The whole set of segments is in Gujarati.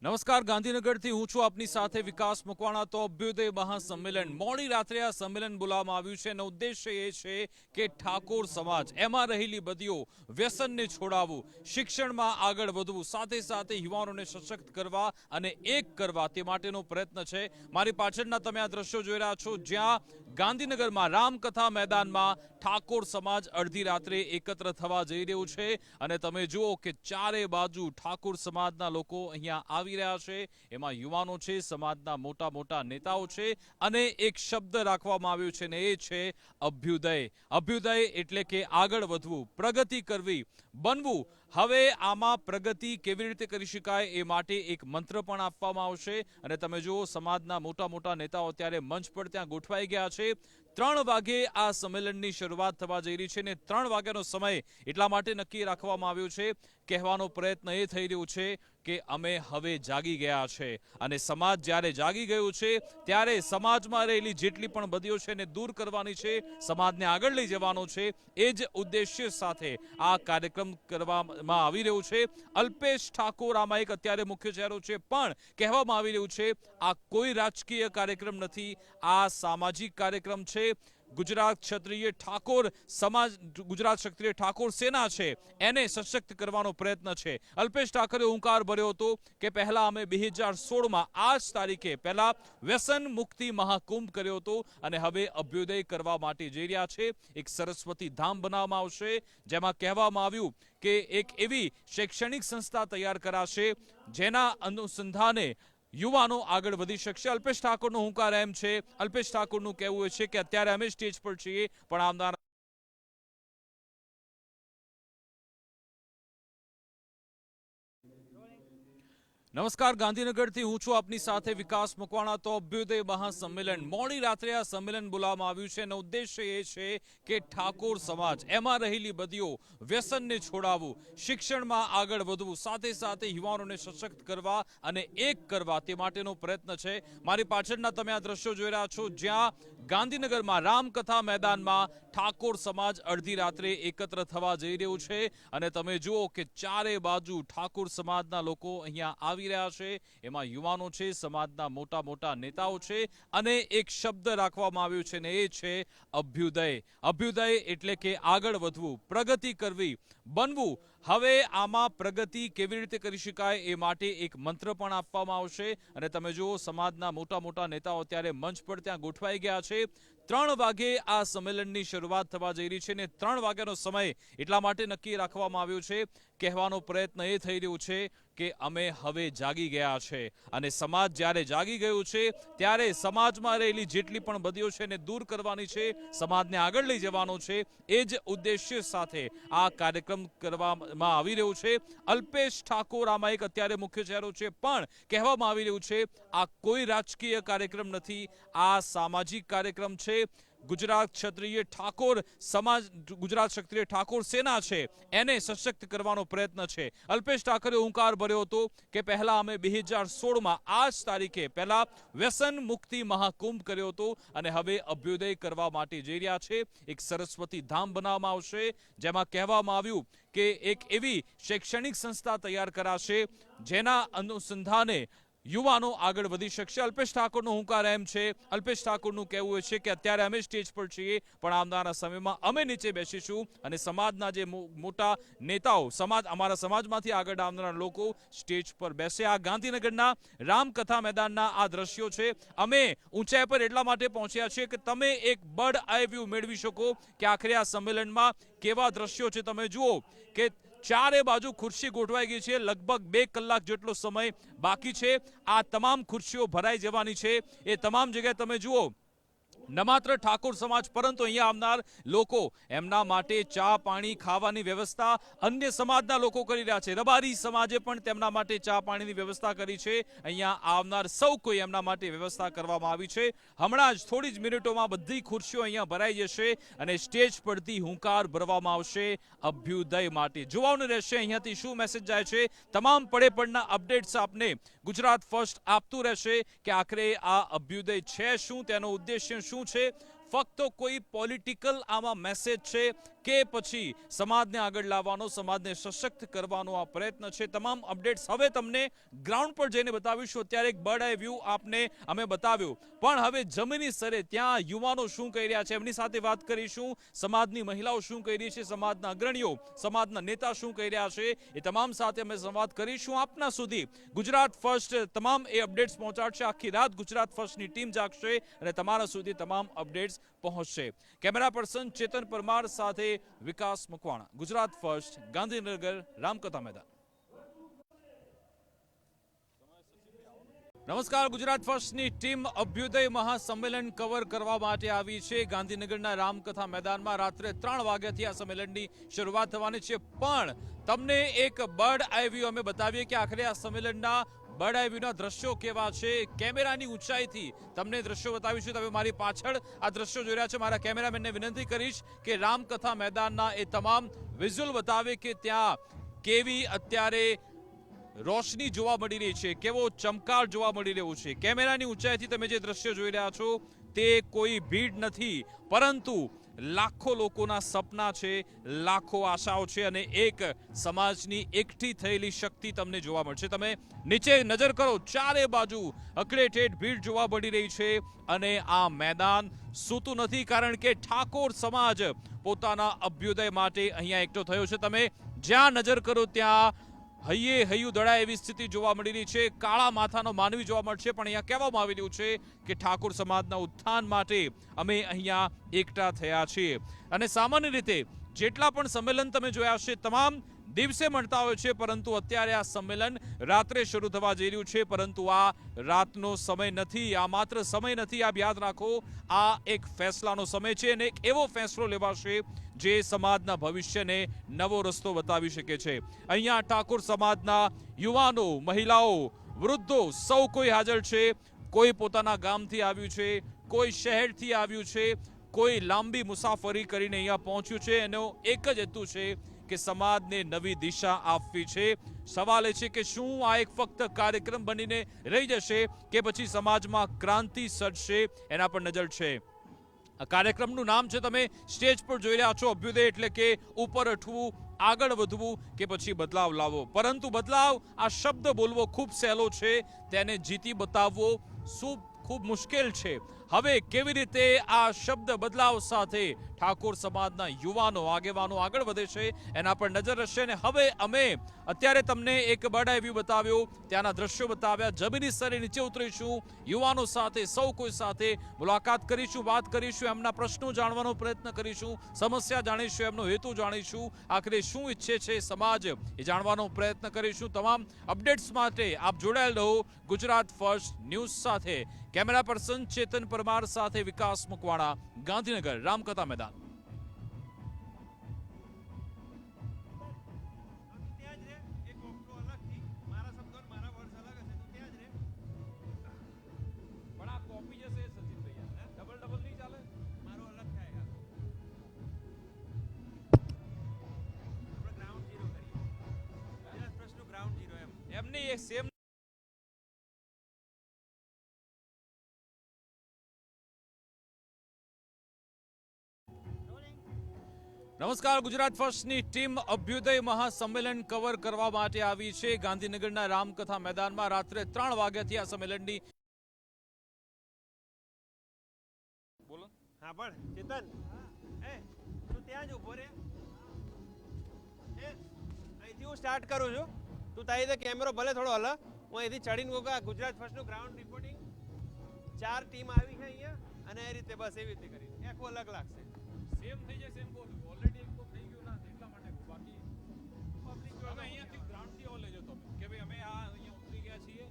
નમસ્કાર, ગાંધીનગરથી હું છું આપની સાથે વિકાસ મકવાણા। તો અભ્યુદય મહાસંમેલન મોડી રાત્રે આ સંમેલન બોલાવવામાં આવ્યું છે અને ઉદ્દેશ્ય એ છે કે ઠાકોર સમાજ એમાં રહેલી બદીઓ વ્યસનને છોડાવવું, શિક્ષણમાં આગળ વધવું, સાથે સાથે યુવાનોને સશક્ત કરવા અને એક કરવા તે માટેનો પ્રયત્ન છે। મારી પાછળના તમે આ દ્રશ્યો જોઈ રહ્યા છો, જ્યાં ગાંધીનગરમાં રામકથા મેદાનમાં ઠાકોર સમાજ અડધી રાત્રે એકત્ર થવા જઈ રહ્યું છે અને તમે જુઓ કે ચારે બાજુ ઠાકોર સમાજના લોકો અહીંયા આવી રહ્યા છે। એમાં યુવાનો છે, સમાજના મોટા મોટા નેતાઓ છે અને એક શબ્દ રાખવામાં આવ્યો છે ને એ છે અભ્યુદય। અભ્યુદય એટલે કે આગળ વધવું, પ્રગતિ કરવી, બનવું। હવે આમાં પ્રગતિ કેવી રીતે કરી શકાય એ માટે એક મંત્ર પણ આપવામાં આવશે અને તમે જુઓ સમાજના મોટા મોટા નેતાઓ અત્યારે મંચ પર ત્યાં ગોઠવાઈ ગયા છે। 3 વાગે આ સંમેલનની શરૂઆત થવા જઈ રહી છે ને 3 વાગ્યાનો સમય એટલા માટે નક્કી રાખવામાં આવ્યો છે। કહેવાનો પ્રયત્ન એ થઈ રહ્યું છે કે અમે હવે જાગી ગયા છે અને સમાજ જ્યારે જાગી ગયું છે ત્યારે સમાજમાં રહેલી જેટલી પણ બદીઓ છે એને દૂર કરવાની છે, સમાજને આગળ લઈ જવાનો છે। એ જ ઉદ્દેશ્ય સાથે આ કાર્યક્રમ કરવામાં આવી રહ્યું છે। અલ્પેશ ઠાકોર આમાં એક અત્યારે મુખ્ય ચહેરો છે, પણ કહેવામાં આવી રહ્યું છે આ કોઈ રાજકીય કાર્યક્રમ નથી, આ સામાજિક કાર્યક્રમ છે। ગુજરાત ક્ષત્રિય ઠાકોર સમાજ, ગુજરાત ક્ષત્રિય ઠાકોર સેના છે એને સશક્ત કરવાનો પ્રયત્ન છે। અલ્પેશ ઠાકોરે હુંકાર ભર્યો હતો કે પહેલા અમે 2016માં આ જ તારીખે પહેલા વ્યસન મુક્તિ મહાકુંભ કર્યો હતો અને હવે અભ્યુદય કરવા માટે જઈ રહ્યા છે। એક સરસ્વતી ધામ બનાવવામાં આવશે, જેમાં કહેવામાં આવ્યું કે એક એવી શૈક્ષણિક સંસ્થા તૈયાર કરાશે જેના અનુસંધાને યુવાનો આગળ વધી શકશે। અલ્પેશ ઠાકોરનો હુંકાર એમ છે, અલ્પેશ ઠાકોરનું કહેવું છે કે અત્યારે અમે સ્ટેજ પર છીએ, પણ આવનાર નમસ્કાર, ગાંધીનગરથી હું છું આપની સાથે વિકાસ મકવાણા। તો અભ્યુદય મહાસંમેલન મોડી રાત્રે આ સંમેલન બોલાવવામાં આવ્યું છે અને ઉદ્દેશ્ય એ છે કે ઠાકોર સમાજ એમાં રહેલી બદીઓ વ્યસનને છોડાવવું, શિક્ષણમાં આગળ વધવું, સાથે સાથે યુવાનોને સશક્ત કરવા અને એક કરવા તે માટેનો પ્રયત્ન છે। મારી પાછળના તમે આ દ્રશ્યો જોઈ રહ્યા છો, જ્યાં ગાંધીનગરમાં રામકથા મેદાનમાં ઠાકોર સમાજ અડધી રાત્રે એકત્ર થવા જઈ રહ્યું છે અને તમે જુઓ કે ચારે બાજુ ઠાકોર સમાજના લોકો અહીંયા આવી રહ્યા છે। એમાં યુવાનો છે, સમાજના મોટા મોટા નેતાઓ છે અને એક શબ્દ રાખવામાં આવ્યો છે ને એ છે અભ્યુદય। અભ્યુદય એટલે કે આગળ વધવું, પ્રગતિ કરવી, બનવું। હવે આમાં પ્રગતિ કેવી રીતે કરી શકાય એ માટે એક મંત્ર પણ આપવામાં આવશે અને તમે જુઓ સમાજના મોટા મોટા નેતાઓ અત્યારે મંચ પર ત્યાં ગોઠવાઈ ગયા છે। 3 વાગે આ સંમેલનની શરૂઆત થવા જઈ રહી છે ને 3 વાગ્યાનો સમય એટલા માટે નક્કી રાખવામાં આવ્યો છે। કહેવાનો પ્રયત્ન એ થઈ રહ્યું છે કે અમે હવે જાગી ગયા છે અને સમાજ જ્યારે જાગી ગયું છે ત્યારે સમાજમાં રહેલી જેટલી પણ બદીઓ છે એને દૂર કરવાની છે, સમાજને આગળ લઈ જવાનો છે। એ જ ઉદ્દેશ્ય સાથે આ કાર્યક્રમ કરવામાં આવી રહ્યું છે। અલ્પેશ ઠાકોર આમાં એક અત્યારે મુખ્ય ચહેરો છે, પણ કહેવામાં આવી રહ્યું છે આ કોઈ રાજકીય કાર્યક્રમ નથી, આ સામાજિક કાર્યક્રમ છે। ગુજરાત ક્ષત્રિય ઠાકોર સમાજ, ગુજરાત ક્ષત્રિય ઠાકોર સેના છે એને સશક્ત કરવાનો પ્રયત્ન છે। અલ્પેશ ઠાકોરે હુંકાર ભર્યો હતો કે પહેલા અમે 2016માં આ જ તારીખે પહેલા વ્યસન મુક્તિ મહાકુંભ કર્યો હતો અને હવે અભ્યુદય કરવા માટે જઈ રહ્યા છે। એક સરસ્વતી ધામ બનાવવામાં આવશે, જેમાં કહેવામાં આવ્યું કે એક એવી શૈક્ષણિક સંસ્થા તૈયાર કરાશે જેના અનુસંધાને યુવાનો આગળ વધી શકશે। અલ્પેશ ઠાકોરનો હુંકાર એમ છે, અલ્પેશ ઠાકોરનું કહેવું છે કે અત્યારે અમે સ્ટેજ પર છીએ, પણ આવનારા સમયમાં અમે નીચે બેસીશું અને સમાજના જે મોટા નેતાઓ, અમારા સમાજમાંથી આગળ આવનારા લોકો સ્ટેજ પર બેસે। આ ગાંધીનગરના રામકથા મેદાનના આ દ્રશ્યો છે। અમે ઊંચાઈ પર એટલા માટે પહોંચ્યા છીએ કે તમે એક બર્ડ આઈ વ્યૂ મેળવી શકો કે આખરે આ સંમેલનમાં કેવા દ્રશ્યો છે। તમે જુઓ કે ચારે બાજુ ખુરશી ગોઠવાઈ ગઈ છે, લગભગ 2 કલાક જેટલો સમય બાકી છે। આ તમામ ખુરશીઓ ભરાઈ જવાની છે। એ તમામ જગ્યાએ તમે જુઓ ન માત્ર ઠાકોર સમાજ પરંતુ અહીંયા આવનાર લોકો, એમના માટે ચા પાણી ખાવાની વ્યવસ્થા અન્ય સમાજના લોકો કરી રહ્યા છે। રબારી સમાજે પણ તેમના માટે ચા પાણીની વ્યવસ્થા કરી છે। અહીંયા આવનાર સૌ કોઈ એમના માટે વ્યવસ્થા કરવામાં આવી છે। હમણાં જ થોડી જ મિનિટોમાં બધી ખુરશીઓ અહીંયા ભરાઈ જશે અને સ્ટેજ પરથી હુંકાર ભરવામાં આવશે અભ્યુદય માટે। જોવાનું રહેશે અહીંયાથી શું મેસેજ જાય છે। તમામ પડે પડના અપડેટ્સ આપને ગુજરાત ફર્સ્ટ આપતું રહેશે કે આખરે આ અભ્યુદય છે શું, તેનો ઉદ્દેશ્ય શું છે। ફક્ત કોઈ પોલિટિકલ આમાં મેસેજ છે કે પછી સમાજને આગળ લાવવાનો, સમાજને સશક્ત કરવાનો આ પ્રયત્ન છે? તમામ અપડેટ્સ હવે તમને ગ્રાઉન્ડ પર જઈને બતાવીશું. અત્યારે એક બર્ડ આઈ વ્યૂ આપને અમે બતાવ્યું, પણ હવે જમીની સ્તરે ત્યાં યુવાનો શું કહી રહ્યા છે એમની સાથે વાત કરીશું. સમાજની મહિલાઓ શું કહી રહી છે, સમાજના અગ્રણીઓ, સમાજના નેતા શું કહી રહ્યા છે, એ તમામ સાથે અમે સંવાદ કરીશું. આપના સુધી ગુજરાત ફર્સ્ટ તમામ એ અપડેટ્સ પહોંચાડશે. આખી રાત ગુજરાત ફર્સ્ટની ટીમ જાગશે અને તમારા સુધી તમામ અપડેટ્સ પહોંચશે. કેમેરા પર્સન ચેતન પરમાર સાથે વિકાસ મકવાણા, ગુજરાત ફર્સ્ટ, ગાંધીનગર, રામકથા મેદાન. નમસ્કાર. ગુજરાત ફર્સ્ટની ટીમ અભ્યુદય મહાસંમેલન કવર કરવા માટે આવી છે ગાંધીનગરના રામકથા મેદાનમાં. રાત્રે 3 વાગ્યાથી આ સંમેલનની શરૂઆત થવાની છે, પણ તમને એક બર્ડ આઈ વ્યૂ અમે બતાવીએ કે આખરે આ સંમેલનના બર્ડ આઈ વ્યૂના દ્રશ્યો કેવા છે. કેમેરાની ઊંચાઈથી તમને દ્રશ્યો બતાવીશું. તમે મારી પાછળ આ દ્રશ્યો જોઈ રહ્યા છે. મારા કેમેરામેનને વિનંતી કરીશ કે રામકથા મેદાનના એ તમામ વિઝ્યુઅલ બતાવે કે ત્યાં કેવી અત્યારે રોશની જોવા મળી રહી છે, કેવો ચમકાર જોવા મળી રહ્યો છે. કેમેરાની ઊંચાઈથી તમે જે દ્રશ્ય જોઈ રહ્યા છો તે કોઈ ભીડ નથી, પરંતુ લાખો લોકોના સપના છે, લાખો આશાઓ છે અને એક સમાજની એકઠી થયેલી શક્તિ તમને જોવા મળશે. તમે નીચે નજર કરો, ચારે બાજુ અકળેઠેઠ ભીડ જોવા મળી રહી છે અને આ મેદાન સૂતું નથી, કારણ કે ઠાકોર સમાજ પોતાના અભ્યુદય માટે અહીંયા એકઠો થયો છે. તમે જ્યાં નજર કરો ત્યાં હૈયે હૈયું દળાય એવી સ્થિતિ જોવા મળી રહી છે. કાળા માથાનો માનવી જોવા મળશે, પણ અહીંયા કહેવામાં આવી રહ્યું છે કે ઠાકોર સમાજના ઉત્થાન માટે અમે અહીંયા એકઠા થયા છીએ. અને સામાન્ય રીતે જેટલા પણ સંમેલન તમે જોયા હશે તમામ દિવસે મળતા હોય છે, પરંતુ અત્યારે આ સંમેલન રાત્રે શરૂ થવા જઈ રહ્યું છે. પરંતુ આ રાતનો સમય નથી, આ માત્ર સમય નથી, આપ યાદ રાખો, આ એક ફેસલાનો સમય છે અને એક એવો ફેસલો લેવાશે જે સમાજના ભવિષ્યને નવો રસ્તો બતાવી શકે છે. અહીંયા ઠાકોર સમાજના યુવાનો, મહિલાઓ, વૃદ્ધો સૌ કોઈ હાજર છે. કોઈ પોતાના ગામથી આવ્યું છે, કોઈ શહેરથી આવ્યું છે, કોઈ લાંબી મુસાફરી કરીને અહીંયા પહોંચ્યું છે. એનો એક જ હેતુ છે કે સમાજને નવી દિશા આપવી છે. સવાલ એ છે કે શું આ એક ફક્ત કાર્યક્રમ બનીને રહી જશે કે પછી સમાજમાં ક્રાંતિ સર્જશે, એના પર નજર છે. આ કાર્યક્રમનું નામ છે, તમે સ્ટેજ પર જોઈ રહ્યા છો, અભ્યુદય, એટલે કે ઉપર ઉઠવું, આગળ વધવું કે પછી બદલાવ લાવવો. પરંતુ બદલાવ આ શબ્દ બોલવો ખૂબ સહેલો છે, તેને જીતી બતાવવો શું ખૂબ મુશ્કેલ છે. હવે કેવી રીતે આ શબ્દ બદલાવ સાથે ઠાકોર સમાજના યુવાનો, આગેવાનો આગળ વધે છે એના પર નજર હશે. અને હવે અમે અત્યારે તમને એક બર્ડ આઈ વ્યૂ બતાવ્યો, ત્યાંના દ્રશ્યો બતાવ્યા. જમીની સ્તરે નીચે ઉતરીશું, યુવાનો સાથે, સૌ કોઈ સાથે મુલાકાત કરીશું, વાત કરીશું, એમના પ્રશ્નો જાણવાનો પ્રયત્ન કરીશું, સમસ્યા જાણીશું, એમનો હેતુ જાણીશું, આખરે શું ઈચ્છે છે સમાજ એ જાણવાનો પ્રયત્ન કરીશું. તમામ અપડેટ્સ માટે આપ જોડાયેલ રહો ગુજરાત ફર્સ્ટ ન્યૂઝ સાથે. કેમેરા પર્સન ચેતન પરમાર સાથે વિકાસ મકવાણા, ગાંધીનગર, રામકથા મેદાન. એમની એક સેમ નમસ્કાર. ગુજરાત ફર્સ્ટની ટીમ અભ્યુદય મહાસંમેલન કવર કરવા માટે આવી છે ગાંધીનગરના રામકથા મેદાનમાં. રાત્રે 3 વાગ્યાથી આ સંમેલનની બોલો. હા પણ ચેતન, તું ત્યાં જ ઉભો રે. અહીંથી હું સ્ટાર્ટ કરું છું. તું તારી રીતે કેમેરો ભલે થોડો હલ, હું અહીંથી ચડીને ગોગા. ગુજરાત ફર્સ્ટનું ગ્રાઉન્ડ રિપોર્ટિંગ 4 ટીમ આવી છે અહીંયા, અને એ રીતે બસ એવી રીતે કરી આખું અલગ લાગશે. સેમ થઈ જાય, સેમ બોલ. ઓલરેડી એક તો થઈ ગયું ના, એટલા માટે બાકી પબ્લિક જો અમે અહીંયાથી ગ્રાઉન્ડથી ઓલ લેજો તમે કે ભાઈ અમે આ અહીંયા ઉતરી ગયા છીએ,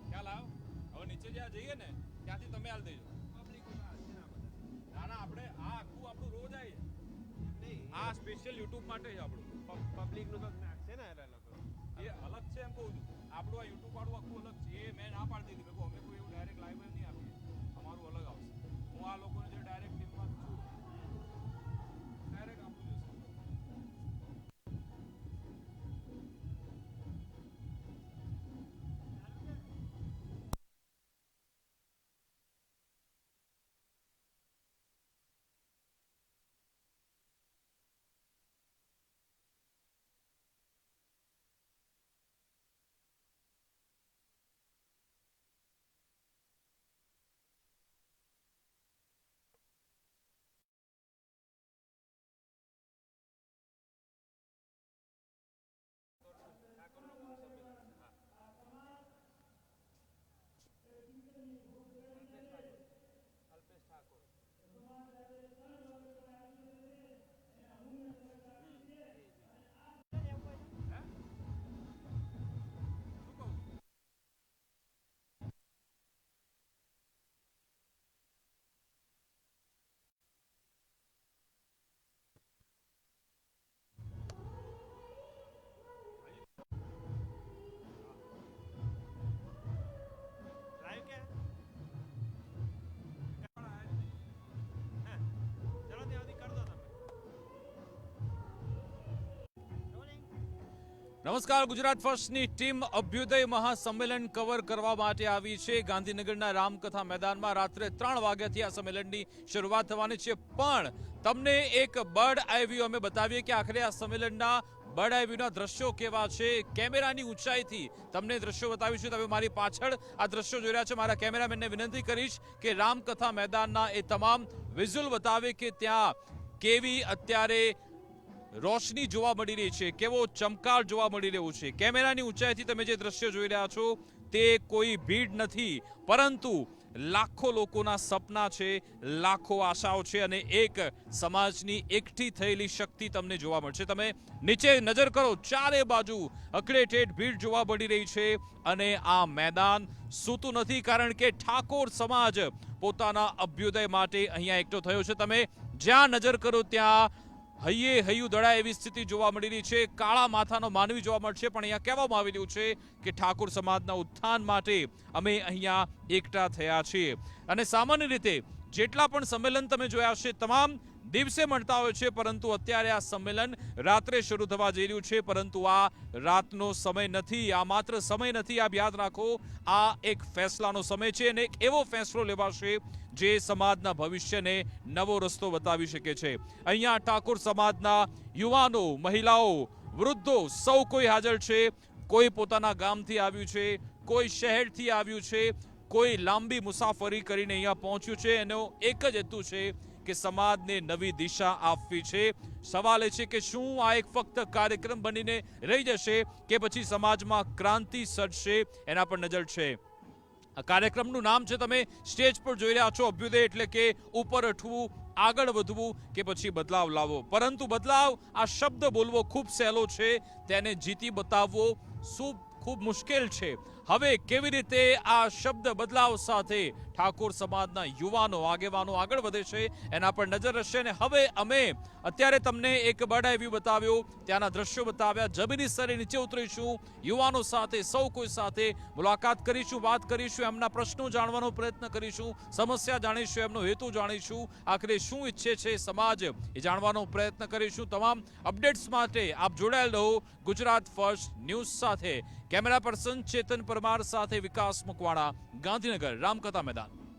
ખ્યાલ આવ્યો. હવે નીચે જ્યાં જઈએ ને ત્યાંથી તમે હાલ દેજો. પબ્લિક ના ના, આપણે આ આખું આપણું રોજ આવીએ નહીં, આ સ્પેશિયલ યુટ્યુબ માટે છે આપણું. પબ્લિકનું તો નાખશે ને એટલે લોકો એ અલગ છે એમ કહું છું. આપણું આ યુટ્યુબ વાળું આખું અલગ છે. એ મેં ના પાડી દીધી, અમે કોઈ એવું ડાયરેક્ટ લાઈવ નહીં આપીએ, અમારું અલગ આવશે. હું આ લોકોને જે ડાયરેક્ટ ટીમમાં છું ડાયરેક્ટ આપું છું. નમસ્કાર, ગુજરાત ફર્સ્ટની ટીમ અભ્યુદય મહાસંમેલન કવર કરવા માટે આવી છે ગાંધીનગરના રામકથા મેદાનમાં. રાત્રે 3 વાગ્યાથી આ સંમેલનની શરૂઆત થવાની છે, પણ તમને એક બર્ડ આઈ વ્યૂ અમે બતાવીએ કે આખરે આ સંમેલનના બર્ડ આઈ વ્યૂના દ્રશ્યો કેવા છે. કેમેરાની ઊંચાઈથી તમને દ્રશ્યો બતાવીશું. તમે મારી પાછળ આ દ્રશ્યો જોઈ રહ્યા છે. મારા કેમેરામેનને વિનંતી કરીશ કે રામકથા મેદાનના એ તમામ વિઝ્યુઅલ બતાવે કે ત્યાં કેવી અત્યારે રોશની જોવા મળી રહી છે, કેવો ચમકાર જોવા મળી રહ્યો છે. કેમેરાની ઊંચાઈથી તમે જે દ્રશ્ય જોઈ રહ્યા છો તે કોઈ ભીડ નથી, પરંતુ લાખો લોકોના સપના છે, લાખો આશાઓ છે અને એક સમાજની એકઠી થયેલી શક્તિ તમને જોવા મળશે. તમે નીચે નજર કરો, ચારે બાજુ અકળેઠેઠ ભીડ જોવા મળી રહી છે અને આ મેદાન સૂતું નથી, કારણ કે ઠાકોર સમાજ પોતાના અભ્યુદય માટે અહીંયા એકઠો થયો છે. તમે જ્યાં નજર કરો ત્યાં હૈયે હૈયું દળાય એવી સ્થિતિ જોવા મળી રહી છે. કાળા માથાનો માનવી જોવા મળશે, પણ અહીંયા કહેવામાં આવી રહ્યું છે કે ઠાકોર સમાજના ઉત્થાન માટે અમે અહીંયા એકઠા થયા છીએ. અને સામાન્ય રીતે જેટલા પણ સંમેલન તમે જોયા હશે તમામ દિવસે મળતા હોય છે, પરંતુ અત્યારે આ સંમેલન રાત્રે શરૂ થવા જઈ રહ્યું છે. પરંતુ આ રાતનો સમય નથી, આ માત્ર સમય નથી, આપ યાદ રાખો, આ એક ફેસલાનો સમય છે અને એક એવો ફેસલો લેવાશે જે સમાજના ભવિષ્યને નવો રસ્તો બતાવી શકે છે. અહીંયા ઠાકોર સમાજના યુવાનો, મહિલાઓ, વૃદ્ધો સૌ કોઈ હાજર છે. કોઈ પોતાના ગામથી આવ્યું છે, કોઈ શહેરથી આવ્યું છે, કોઈ લાંબી મુસાફરી કરીને અહીંયા પહોંચ્યું છે. એનો એક જ હેતુ છે કે સમાજને નવી દિશા આપવી છે. સવાલ એ છે કે શું આ એક ફક્ત કાર્યક્રમ બનીને રહી જશે કે પછી સમાજમાં ક્રાંતિ સર્જશે, એના પર નજર છે. આ કાર્યક્રમનું નામ છે, તમે સ્ટેજ પર જોઈ રહ્યા છો, અભ્યુદય, એટલે કે ઉપર ઉઠવું, આગળ વધવું કે પછી બદલાવ લાવવો. પરંતુ બદલાવ આ શબ્દ બોલવો ખૂબ સહેલો છે, તેને જીતી બતાવવો શું ખૂબ મુશ્કેલ છે. હવે કેવી રીતે આ શબ્દ બદલાવ સાથે ઠાકોર સમાજના યુવાનો, આગેવાનો આગળ વધે છે એના પર નજર રહેશે. અને હવે અમે અત્યારે તમને એક બર્ડ આઈ વ્યૂ બતાવ્યો, ત્યાંના દ્રશ્યો બતાવ્યા. જમીની સ્તરે નીચે ઉતરીશું, યુવાનો સાથે, સૌ કોઈ સાથે મુલાકાત કરીશું, વાત કરીશું, એમના પ્રશ્નો જાણવાનો પ્રયત્ન કરીશું, સમસ્યા જાણીશું, એમનો હેતુ જાણીશું, આખરે શું ઈચ્છે છે સમાજ એ જાણવાનો પ્રયત્ન કરીશું. તમામ અપડેટ્સ માટે આપ જોડાયેલ રહો ગુજરાત ફર્સ્ટ ન્યૂઝ સાથે. કેમેરા પર્સન ચેતન પરમાર સાથે વિકાસ મકવાણા, ગાંધીનગર રામકથા મેદાન.